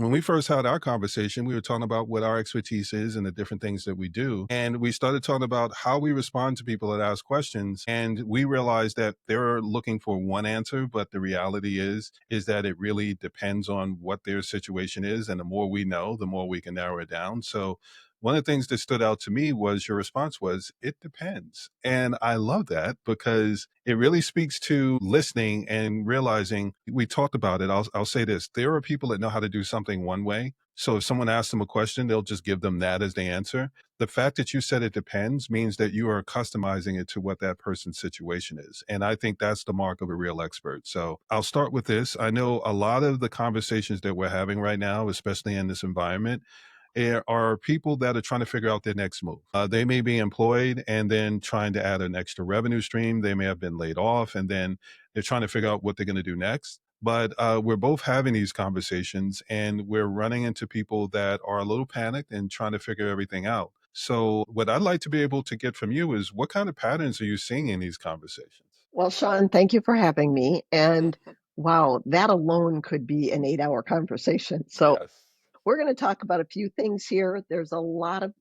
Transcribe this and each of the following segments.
when we first had our conversation, we were talking about what our expertise is and the different things that we do. And we started talking about how we respond to people that ask questions. And we realized that they're looking for one answer, but the reality is that it really depends on what their situation is. And the more we know, the more we can narrow it down. So one of the things that stood out to me was your response was, it depends. And I love that because it really speaks to listening and realizing we talked about it. I'll say this. There are people that know how to do something one way. So if someone asks them a question, they'll just give them that as the answer. The fact that you said it depends means that you are customizing it to what that person's situation is. And I think that's the mark of a real expert. So I'll start with this. I know a lot of the conversations that we're having right now, especially in this environment, are people that are trying to figure out their next move. They may be employed and then trying to add an extra revenue stream. They may have been laid off and then they're trying to figure out what they're going to do next. But we're both having these conversations and we're running into people that are a little panicked and trying to figure everything out. So, what I'd like to be able to get from you is what kind of patterns are you seeing in these conversations? Well, Sean, thank you for having me. And Mhm. wow, that alone could be an 8-hour conversation. So Yes. we're going to talk about a few things here. There's a lot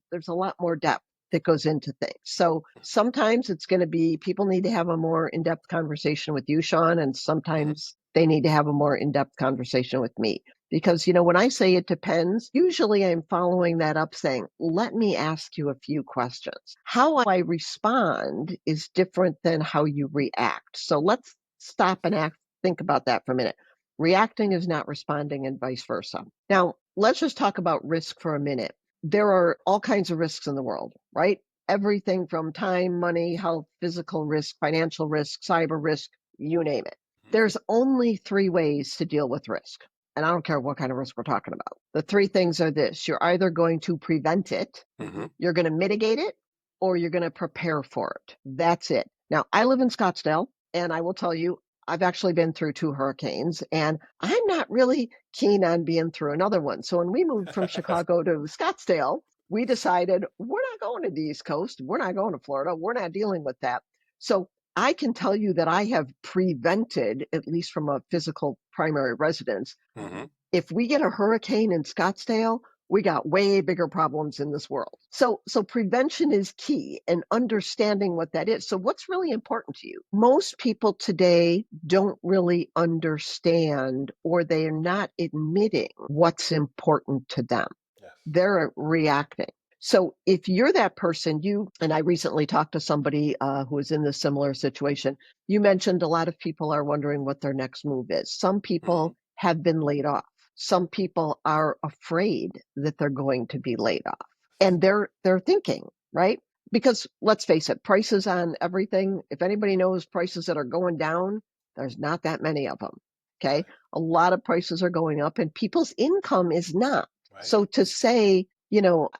more depth that goes into things. So sometimes it's going to be people need to have a more in-depth conversation with you, Sean, and Mhm. sometimes they need to have a more in-depth conversation with me. Because, when I say it depends, usually I'm following that up saying, let me ask you a few questions. How I respond is different than how you react. So let's stop and think about that for a minute. Reacting is not responding and vice versa. Now, let's just talk about risk for a minute. There are all kinds of risks in the world, right? Everything from time, money, health, physical risk, financial risk, cyber risk, you name it. There's only three ways to deal with risk. And I don't care what kind of risk we're talking about. The three things are this: you're either going to prevent it, Mhm. you're going to mitigate it, or you're going to prepare for it. That's it. Now, I live in Scottsdale, and I will tell you, I've actually been through two hurricanes, and I'm not really keen on being through another one. So when we moved from Chicago to Scottsdale, we decided we're not going to the East Coast. We're not going to Florida. We're not dealing with that. So I can tell you that I have prevented, at least from a physical primary residence, Mhm. if we get a hurricane in Scottsdale, we got way bigger problems in this world. So prevention is key and understanding what that is. So what's really important to you? Most people today don't really understand, or they're not admitting what's important to them. Yes. They're reacting. So if you're that person, and I recently talked to somebody who was in this similar situation. You mentioned a lot of people are wondering what their next move is. Some Mhm. people have been laid off. Some people are afraid that they're going to be laid off. And they're thinking, right? Because let's face it, prices on everything, if anybody knows prices that are going down, there's not that many of them. Okay? Right. A lot of prices are going up and people's income is not. Right. So to say,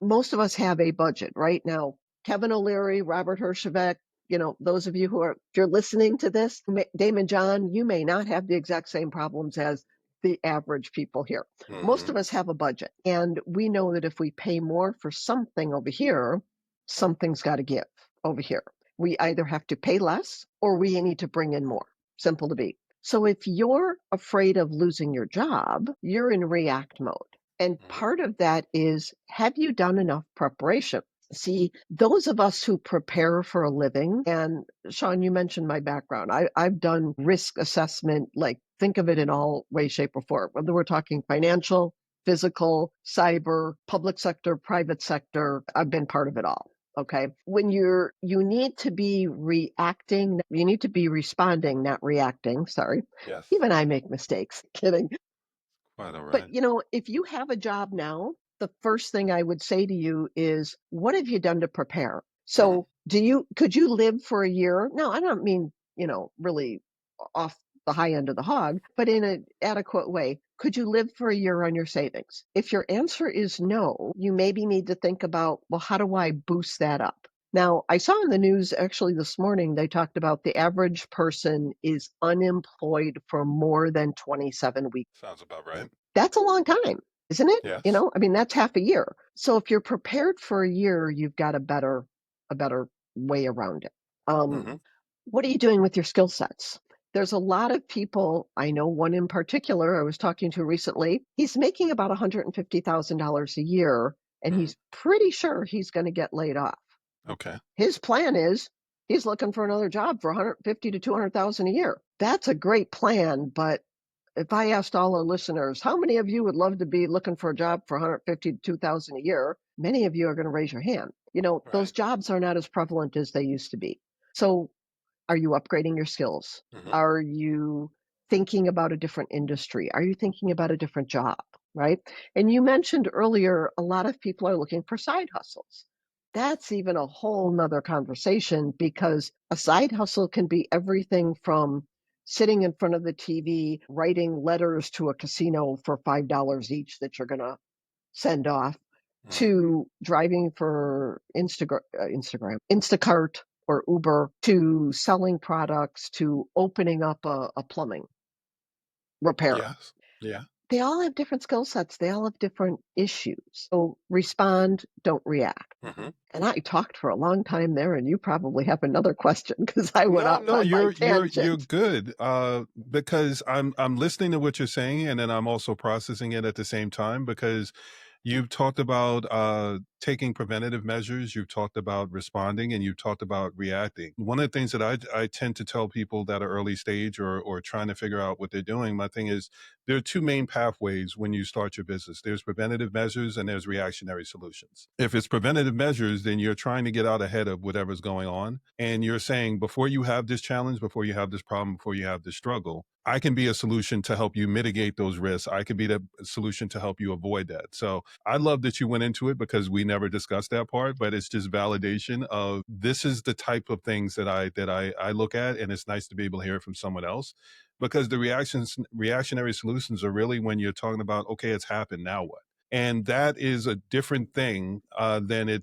most of us have a budget right now. Kevin O'Leary, Robert Hershevek, those of you if you're listening to this, Damon John, you may not have the exact same problems as the average people here. Most Mhm. of us have a budget, and we know that if we pay more for something over here, something's got to give over here. We either have to pay less or we need to bring in more. Simple to beat. So if you're afraid of losing your job, you're in react mode. And Mhm. part of that is, have you done enough preparation? See, those of us who prepare for a living, and Sean, you mentioned my background. I've done risk assessment, like think of it in all ways, shape, or form, whether we're talking financial, physical, cyber, public sector, private sector. I've been part of it all. Okay. When you need to be reacting, you need to be responding, not reacting. Sorry. Yes. Even I make mistakes. Kidding. Quite all But right. if you have a job now, the first thing I would say to you is, what have you done to prepare? Mhm. So could you live for a year? No, I don't mean, really off the high end of the hog, but in an adequate way. Could you live for a year on your savings? If your answer is no, you maybe need to think about, well, how do I boost that up? Now, I saw in the news actually this morning, they talked about the average person is unemployed for more than 27 weeks. Sounds about right. That's a long time, isn't it? Yes. I mean, that's half a year. So if you're prepared for a year, you've got a better way around it. Um, Mhm. what are you doing with your skill sets? There's a lot of people, I know one in particular I was talking to recently. He's making about $150,000 a year, and Mhm. he's pretty sure he's gonna get laid off. Okay. His plan is he's looking for another job for 150 to 200,000 a year. That's a great plan, but if I asked all our listeners, how many of you would love to be looking for a job for 150 to 2,000 a year? Many of you are going to raise your hand. Those Right. jobs are not as prevalent as they used to be. So are you upgrading your skills? Mhm. Are you thinking about a different industry? Are you thinking about a different job? Right. And you mentioned earlier, a lot of people are looking for side hustles. That's even a whole nother conversation because a side hustle can be everything from sitting in front of the TV, writing letters to a casino for $5 each that you're going to send off Mhm. to driving for Instacart or Uber, to selling products, to opening up a plumbing repair. Yes. Yeah. They all have different skill sets. They all have different issues. So respond, don't react. Mhm. And I talked for a long time there, and you probably have another question because I went No, off no, on my you're tangent. good. Because I'm listening to what you're saying, and then I'm also processing it at the same time because you've talked about taking preventative measures, you've talked about responding, and you've talked about reacting. One of the things that I tend to tell people that are early stage or trying to figure out what they're doing, my thing is there are two main pathways when you start your business. There's preventative measures and there's reactionary solutions. If it's preventative measures, then you're trying to get out ahead of whatever's going on. And you're saying, before you have this challenge, before you have this problem, before you have this struggle, I can be a solution to help you mitigate those risks. I could be the solution to help you avoid that. So I love that you went into it because we never discussed that part, but it's just validation of this is the type of things that I look at, and it's nice to be able to hear it from someone else because the reactionary solutions are really when you're talking about, okay, it's happened, now what? And that is a different thing than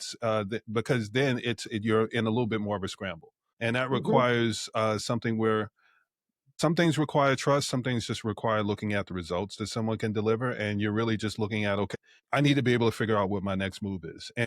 because then you're in a little bit more of a scramble, and that Mhm. requires something where some things require trust, some things just require looking at the results that someone can deliver, and you're really just looking at, okay, I need to be able to figure out what my next move is.